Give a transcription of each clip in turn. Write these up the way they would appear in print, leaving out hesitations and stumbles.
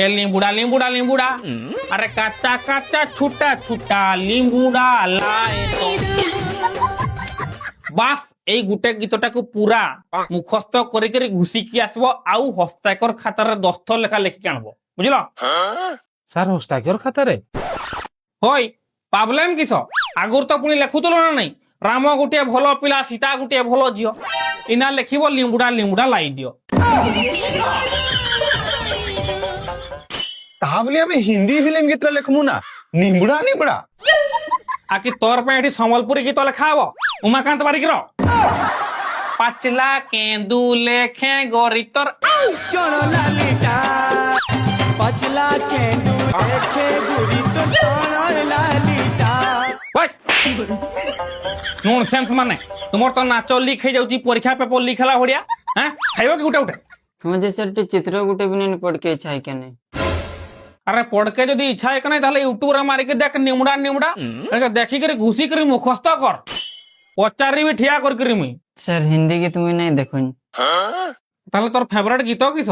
ए लींबूड़ा लींबूड़ा लींबूड़ा अरे काचा काचा छुट्टा छुट्टा लींबूड़ा लाए तो বাস এই গোটে গীতটাকে পুরা মুখস্থ করে করে ঘুষিকি আসব আউ হস্তাক্ষর খাতারে দস্ত লেখা লেখিকি আনব বুঝল স্যার হস্তাক্ষর খাতারে হই প্রবলেম কিস আগুর তো পুনি লেখুতল না নাই রাম গোটিয়ে ভাল পিলা সীতা গোটিয়ে ভাল ঝিও ইনা লেখিব লিম্বুড়া লিম্বুড়া লাই দিও তা বলি আমি হিন্দি ফিল্ম গীতটা লেখমু না নিমড়া নিমড়া আকি তোর পাই এটি সম্বলপুরি গীত লেখা হব উমাকান্ত বারিকর পাচলা কেন্দু লেখে গরিতর চলো লালিটা পাচলা কেন্দু দেখে গুরি তো চলো লালিটা নন সেন্স মানে তোমার তো নাচ লিক হয়ে যাଉଛି পরীক্ষা পেপর লিখলা ভড়িয়া হ্যাঁ খাইব কি গোটা গোটা मुझे सर चित्र गुटे भी नहीं पढ़ के इच्छा है क्या नहीं আরে পড়কে যদি ইচ্ছা হয় নাই তাহলে ইউটিউব রে মারিকে দেখ নিমুড়া নিমুড়া দেখি করে ঘুষি করে মুখস্থ কর পচারিবি ঠিয়া করি করি মুই सर हिंदी की तुम्हें नहीं देखो তাহলে তোর ফেভারিট গীত কিস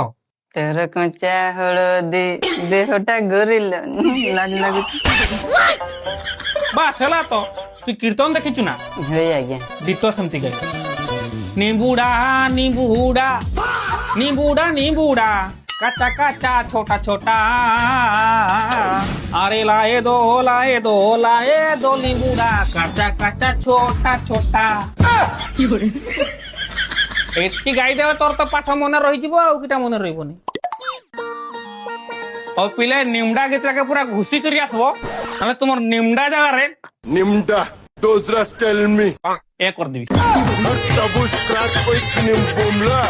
तेरा कच्चा हळदी देहटा गोरिल लाज लागे বাস হেলা তো তুই কীর্তন দেখিছু না है आज्ञा ডিটো সেমতি গাই নিমুড়া নিমুড়া নিমুড়া নিমুড়া কাঁচা কাঁচা ছোটা ছোটা আরে লাए दो নিমুড়া কাঁচা কাঁচা ছোটা ছোটা এটি গাই দেবে তোর তো পাঠ মনে রহিଯିব আর কিটা মনে রহিবনি ও পিলে নিমডা গীতটাকে পুরা ঘুষি করি আসব তাহলে তোমার নিমডা জায়গারে Nimda, those rats tell me. এ করে দিবি Tabu strat quick nimbumla.